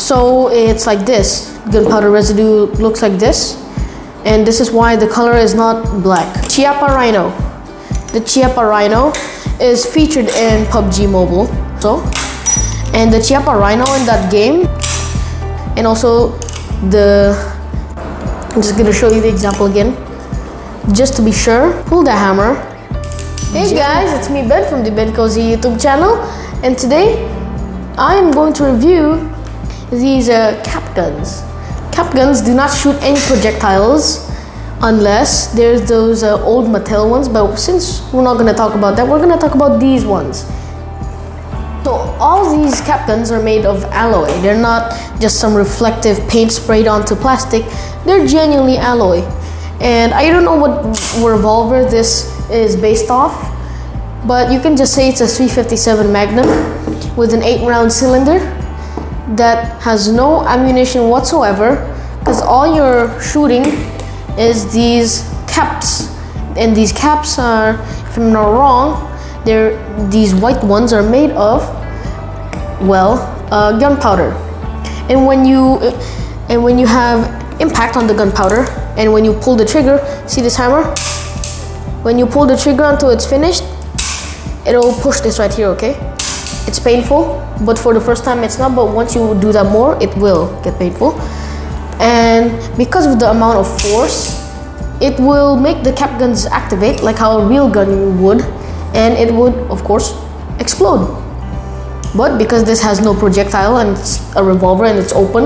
So it's like this. Gunpowder residue looks like this, and this is why the color is not black. Chiappa Rhino. The Chiappa Rhino is featured in PUBG Mobile. And the Chiappa Rhino in that game, and also I'm just gonna show you the example again, just to be sure. Pull the hammer. Hey guys, it's me Ben from the Ben Cozy YouTube channel, and today I am going to review these cap guns. Cap guns do not shoot any projectiles unless there's those old Mattel ones, but since we're not going to talk about that, we're going to talk about these ones. So all these cap guns are made of alloy. They're not just some reflective paint sprayed onto plastic. They're genuinely alloy. And I don't know what revolver this is based off, but you can just say it's a 357 Magnum with an 8-round cylinder that has no ammunition whatsoever, because all you're shooting is these caps, and these caps are, if I'm not wrong, these white ones are made of, well, gunpowder. And when you have impact on the gunpowder, and when you pull the trigger, see this hammer? When you pull the trigger until it's finished, it'll push this right here, okay? It's painful, but for the first time it's not, but once you do that more, it will get painful. And because of the amount of force, it will make the cap guns activate like how a real gun would, and it would, of course, explode. But because this has no projectile and it's a revolver and it's open,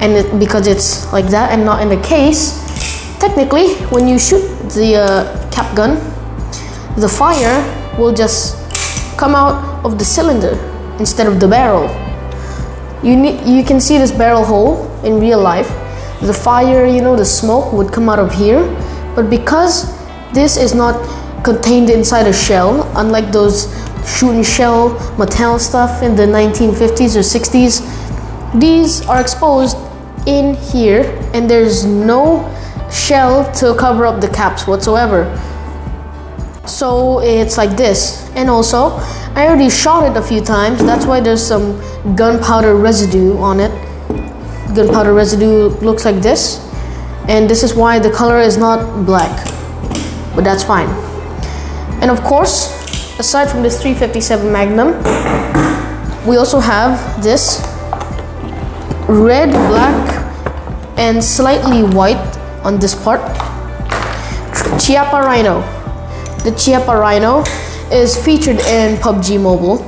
and because it's like that and not in the case, technically, when you shoot the cap gun, the fire will just come out of the cylinder instead of the barrel. You can see this barrel hole in real life. The fire, the smoke would come out of here, but because this is not contained inside a shell, unlike those shooting shell Mattel stuff in the 1950s or 60s, these are exposed in here, and there's no shell to cover up the caps whatsoever. So it's like this. And also, I already shot it a few times, that's why there's some gunpowder residue on it. Gunpowder residue looks like this, and this is why the color is not black, but that's fine. And of course, aside from this 357 Magnum, we also have this red, black, and slightly white on this part. Chiappa Rhino. The Chiappa Rhino is featured in PUBG Mobile,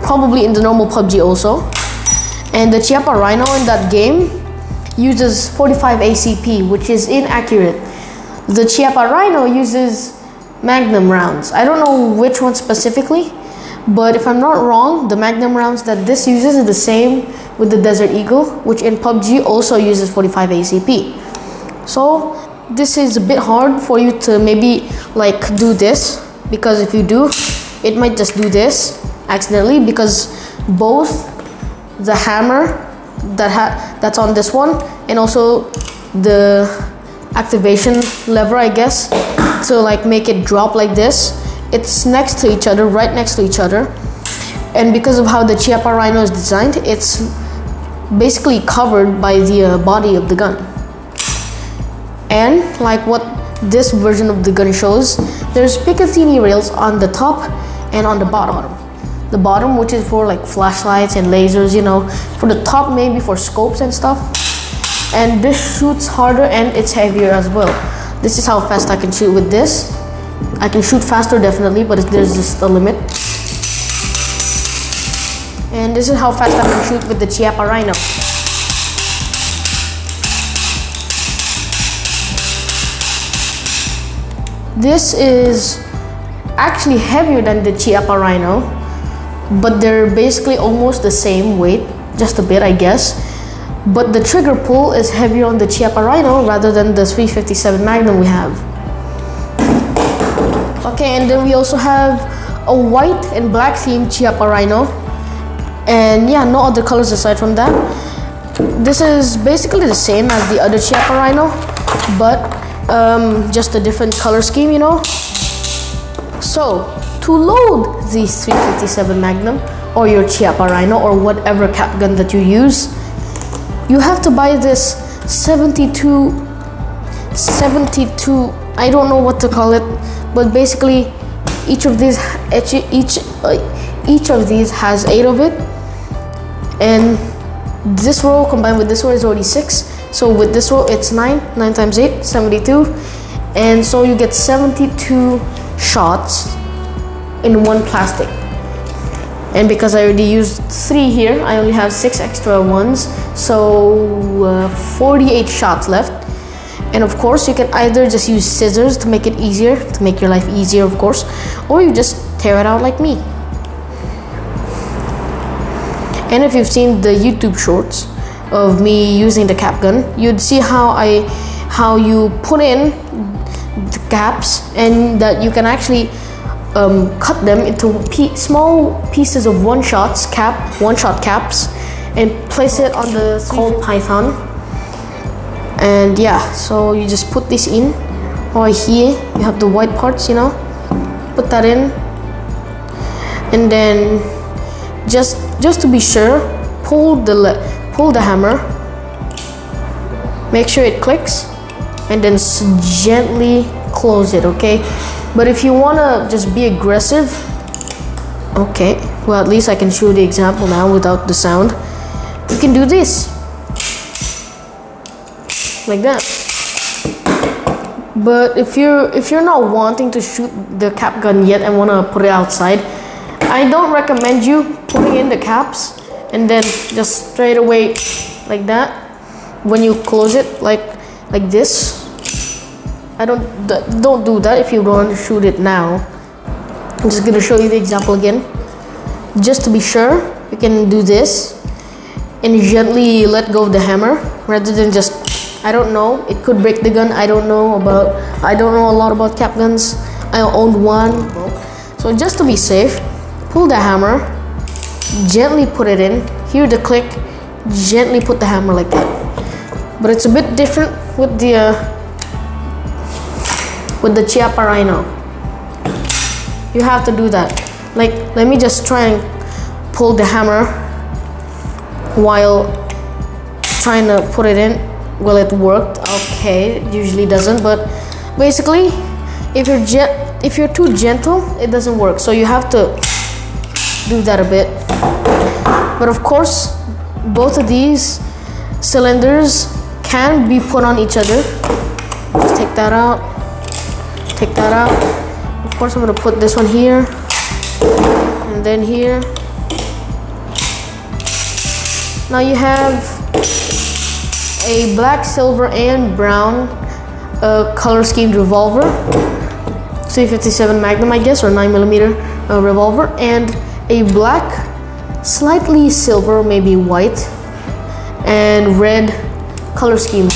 probably in the normal PUBG also. And the Chiappa Rhino in that game uses 45 ACP, which is inaccurate. The Chiappa Rhino uses Magnum rounds. I don't know which one specifically, but if I'm not wrong, the Magnum rounds that this uses is the same with the Desert Eagle, which in PUBG also uses 45 ACP. So this is a bit hard for you to maybe like do this, because if you do, it might just do this accidentally, because both the hammer that's on this one and also the activation lever, I guess, to like make it drop like this, it's next to each other, right next to each other. And because of how the Chiappa Rhino is designed, it's basically covered by the body of the gun. And like what this version of the gun shows, there's Picatinny rails on the top and on the bottom. The bottom, which is for like flashlights and lasers, for the top maybe for scopes and stuff. And this shoots harder and it's heavier as well. This is how fast I can shoot with this. I can shoot faster definitely, but there's just a limit. And this is how fast I can shoot with the Chiappa Rhino. This is actually heavier than the Chiappa Rhino, but they're basically almost the same weight, just a bit I guess. But the trigger pull is heavier on the Chiappa Rhino rather than the 357 Magnum we have. Okay, and then we also have a white and black themed Chiappa Rhino. And yeah, no other colors aside from that. This is basically the same as the other Chiappa Rhino, but just a different color scheme, So, to load the 357 Magnum or your Chiappa Rhino or whatever cap gun that you use, you have to buy this 72, I don't know what to call it, but basically each of these has 8 of it, and this row combined with this row is already 6. So with this row it's 9 times 8, 72, and so you get 72 shots in one plastic. And because I already used 3 here, I only have 6 extra ones, so 48 shots left. And of course you can either just use scissors to make it easier, to make your life easier of course, or you just tear it out like me. And if you've seen the YouTube shorts of me using the cap gun, you'd see how you put in the caps, and that you can actually cut them into small pieces of one-shot caps, and place it on the cold python. And yeah, so you just put this in. Right here you have the white parts, you know, put that in, and then just to be sure, pull the hammer, make sure it clicks, and then gently close it, okay? But if you want to just be aggressive, okay, well, at least I can show the example now without the sound. You can do this like that. But if you're not wanting to shoot the cap gun yet and want to put it outside, I don't recommend you putting in the caps and then just straight away like that when you close it, like this. Don't do that if you don't want to shoot it now. I'm just gonna show you the example again. Just to be sure, you can do this and gently let go of the hammer rather than just, I don't know, it could break the gun. I don't know a lot about cap guns. I owned one. So just to be safe, pull the hammer, gently put it in, hear the click, gently put the hammer like that. But it's a bit different with the Chiappa Rhino. You have to do that. Like, let me just try and pull the hammer while trying to put it in. Well, it worked. Okay, it usually doesn't, but basically if you're too gentle, it doesn't work. So you have to do that a bit. But of course, both of these cylinders can be put on each other. Just take that out. Take that out. Of course, I'm gonna put this one here and then here. Now you have a black, silver, and brown color schemed revolver, 357 Magnum, I guess, or 9mm revolver, and a black, slightly silver, maybe white, and red color scheme.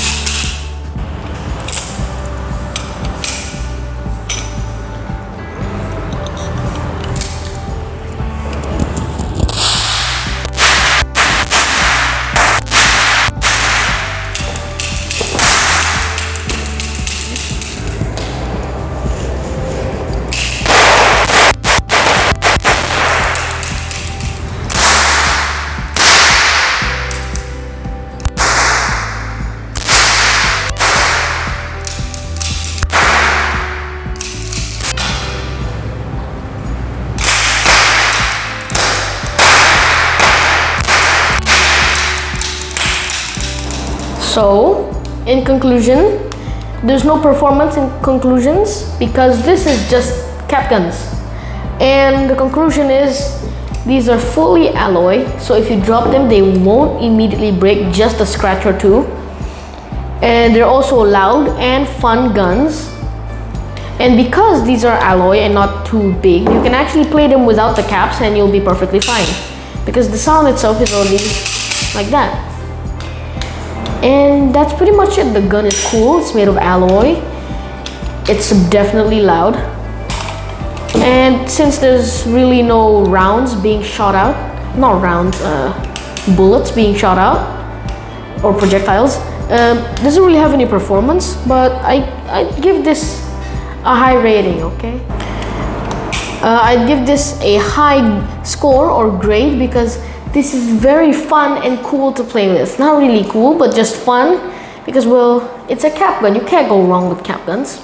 So, in conclusion, there's no performance in conclusions because this is just cap guns. And the conclusion is these are fully alloy, so if you drop them, they won't immediately break, just a scratch or two. And they're also loud and fun guns. And because these are alloy and not too big, you can actually play them without the caps and you'll be perfectly fine, because the sound itself is already like that. And that's pretty much it. The gun is cool. It's made of alloy. It's definitely loud. And since there's really no rounds being shot out, not rounds, bullets being shot out, or projectiles, doesn't really have any performance, but I'd give this a high rating, okay? I'd give this a high score or grade because this is very fun and cool to play with. Not really cool, but just fun, because well, it's a cap gun. You can't go wrong with cap guns.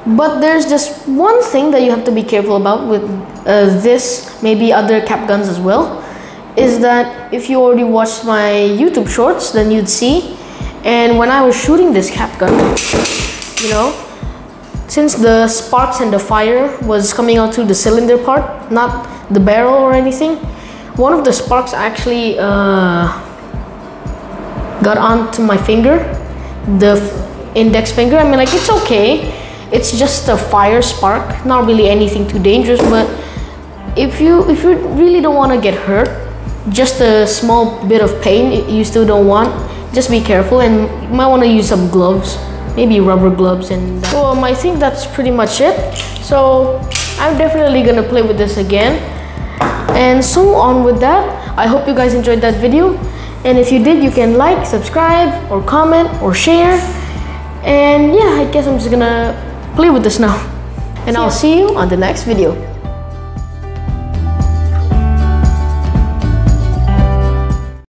But there's just one thing that you have to be careful about with this, maybe other cap guns as well, is that if you already watched my YouTube shorts, then you'd see. And when I was shooting this cap gun, you know, since the sparks and the fire was coming out through the cylinder part, not the barrel or anything, one of the sparks actually got onto my finger, the index finger. I mean, like, it's okay. It's just a fire spark, not really anything too dangerous. But if you really don't want to get hurt, just a small bit of pain you still don't want, just be careful, and you might want to use some gloves, maybe rubber gloves. And so I think that's pretty much it. So I'm definitely gonna play with this again, and so on with that. I hope you guys enjoyed that video, and if you did, you can like, subscribe, or comment, or share. And yeah, I guess I'm just gonna play with this now, and I'll see you on the next video.